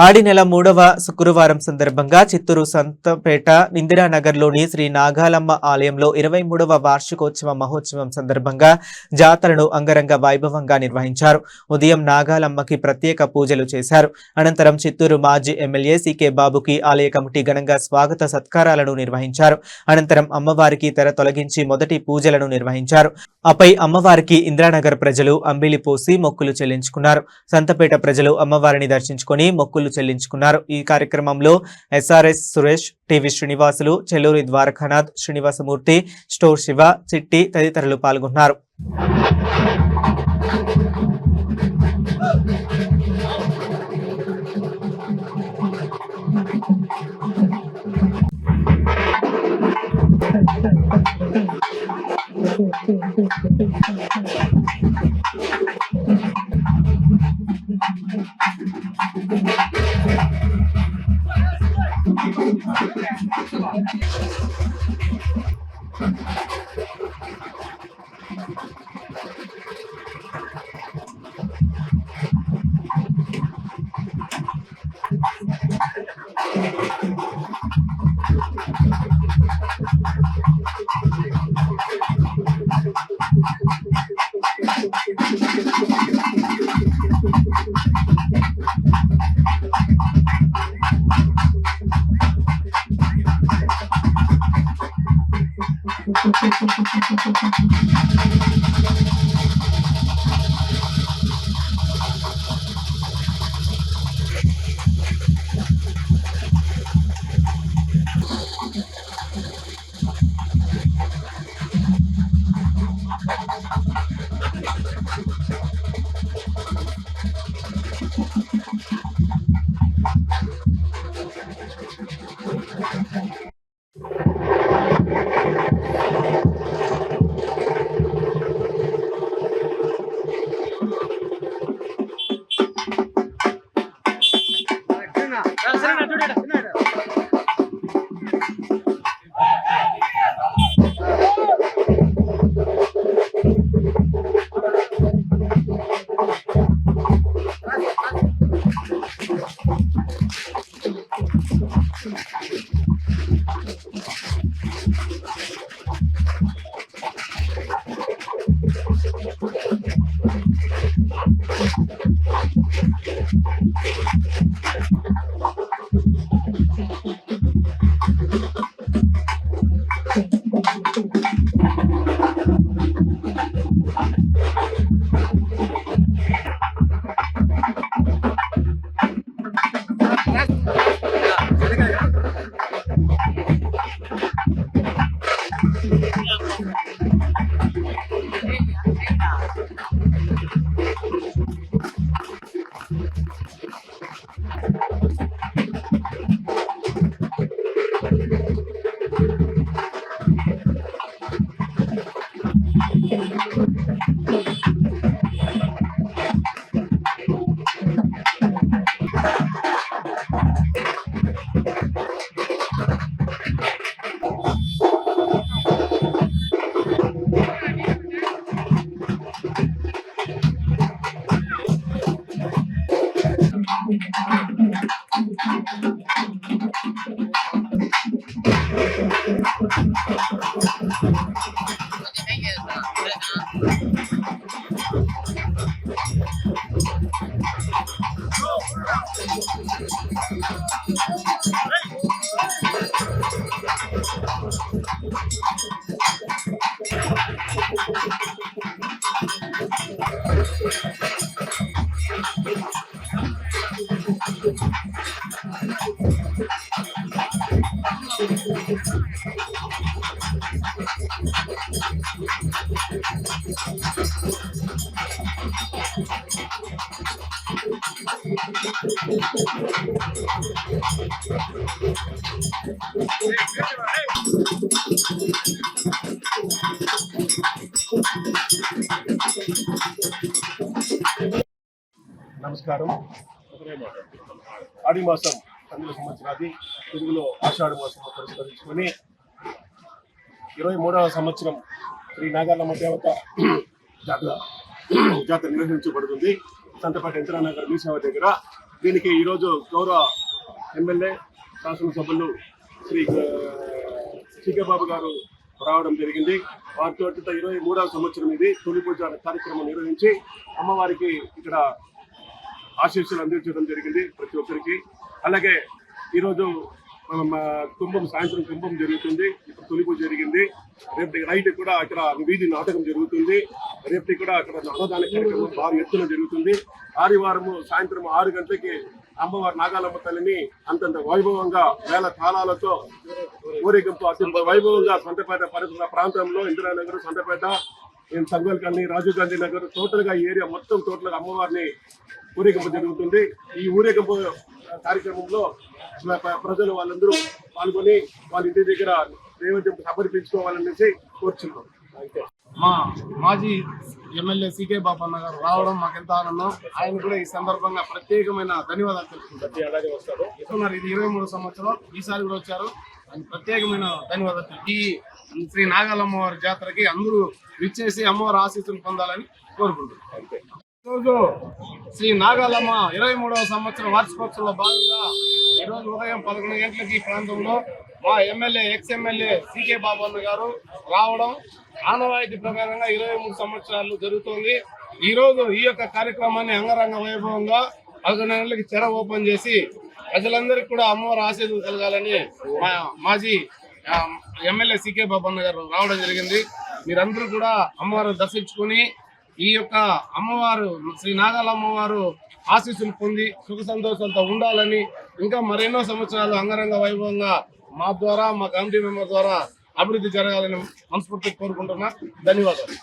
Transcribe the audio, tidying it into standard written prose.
ఆడి నెల 3వ శుక్రవారం సందర్భంగా చిత్తూరు సంతపేట ఇందిరానగర్లోని శ్రీ నాగాలమ్మ ఆలయంలో 23వ వార్షికోత్సవ మహోత్సవం సందర్భంగా జాతరను అంగరంగ వైభవంగా నిర్వహించారు. ఉదయం నాగాలమ్మకి ప్రత్యేక పూజలు చేశారు. అనంతరం చిత్తూరు మాజీ ఎమ్మెల్యే సికే బాబుకి ఆలయ కమిటీ ఘనంగా స్వాగత సత్కారాలను నిర్వహించారు. అనంతరం అమ్మవారికి తెర తొలగించి మొదటి పూజలను నిర్వహించారు. ఆపై అమ్మవారికి ఇందిరానగర్ ప్రజలు అంబిలి పోసి మొక్కులు చెల్లించుకున్నారు. సంతపేట ప్రజలు అమ్మవారిని దర్శించుకుని మొక్కులు చెల్లించుకున్నారు. ఈ కార్యక్రమంలో SRS Suresh, TV Srinivasulu, Chelluri Dwarakanath, Srinivasamurthy, store Shiva, Chitti తదితరులు పాల్గొన్నారు. నమస్కారం. ఆడి మాసం తమిళ సంవత్సరాది తెలుగులో ఆషాఢ మాసం పురస్కరించుకొని 23వ సంవత్సరం శ్రీ నాగాలమ్మ దేవత జాతర నిర్వహించబడుతుంది. సంతపేట ఇందిరానగర్ మీ సేవ దగ్గర దీనికి ఈరోజు గౌరవ ఎమ్మెల్యే శాసనసభ్యులు శ్రీ సికే బాబు గారు రావడం జరిగింది. వారితో 23వ సంవత్సరం ఇది తొలి పూజ కార్యక్రమం నిర్వహించి అమ్మవారికి ఇక్కడ ఆశీస్సులు అందించడం జరిగింది ప్రతి ఒక్కరికి. అలాగే ఈరోజు కుంభం సాయంత్రం కుంభం జరుగుతుంది. ఇప్పుడు తొలి పూజ జరిగింది. రేపు నైట్ కూడా అక్కడ వీధి నాటకం జరుగుతుంది. రేపు కూడా అక్కడ అన్నదాన కార్యక్రమం భారీ ఎత్తున జరుగుతుంది. ఆదివారము సాయంత్రం 6 గంటలకి అమ్మవారి నాగాలమ్మ తల్లిని అంతంత వైభవంగా వేల తాళాలతో ఊరేగింపు అత్యంత వైభవంగా సంతపేట పరిసర ప్రాంతంలో ఇందిరానగర్, సంతపేట, సంగల్ కాలనీ, రాజీవ్ గాంధీ నగర్ టోటల్ గా ఈ ఏరియా మొత్తం టోటల్ గా అమ్మవారిని ఊరేగింపు జరుగుతుంది. ఈ ఊరేగింపు కార్యక్రమంలో ప్రజలు వాళ్ళందరూ పాల్గొని వాళ్ళ ఇంటి దగ్గర నైవేద్యం సమర్పించుకోవాలనేసి కోరుచున్నాం. మా మాజీ ఎమ్మెల్యే సికే బాపన్న గారు రావడం మాకెంత ఆనందం. ఆయన కూడా ఈ సందర్భంగా ప్రత్యేకమైన ధన్యవాదాలు తెలుసుకుంటారు. ఇది 23వ సంవత్సరం, ఈసారి కూడా వచ్చారు. ఆయన ప్రత్యేకమైన ధన్యవాదాలు. ఈ శ్రీ నాగాలమ్మ వారి జాతరకి అందరూ విచ్చేసి అమ్మవారి ఆశీస్సులు పొందాలని కోరుకుంటున్నారు. ఈరోజు శ్రీ నాగాలమ్మ 23వ సంవత్సరం వార్షికోత్సవంలో భాగంగా ఈరోజు ఉదయం 11 గంటలకి ఈ ప్రాంతంలో మా ఎమ్మెల్యే ఎమ్మెల్యే సికే బాబన్న గారు రావడం ఆనవాయితీ ప్రకారంగా 23 సంవత్సరాలు జరుగుతోంది. ఈ రోజు ఈ యొక్క కార్యక్రమాన్ని అంగరంగ వైభవంగా 11 గంటలకి చెర ఓపెన్ చేసి ప్రజలందరికీ కూడా అమ్మవారి ఆశీస్సులు కలగాలని మా మాజీ ఎమ్మెల్యే సికే బాబన్న గారు రావడం జరిగింది. మీరందరూ కూడా అమ్మవారిని దర్శించుకుని ఈ యొక్క అమ్మవారు శ్రీ నాగాలమ్మవారు ఆశీస్సులు పొంది సుఖ సంతోషాలతో ఉండాలని, ఇంకా మరెన్నో సంవత్సరాలు అంగరంగ వైభవంగా మా ద్వారా, మా కమిటీ మెంబర్ ద్వారా అభివృద్ధి జరగాలని మనస్ఫూర్తిగా కోరుకుంటున్నా. ధన్యవాదాలు.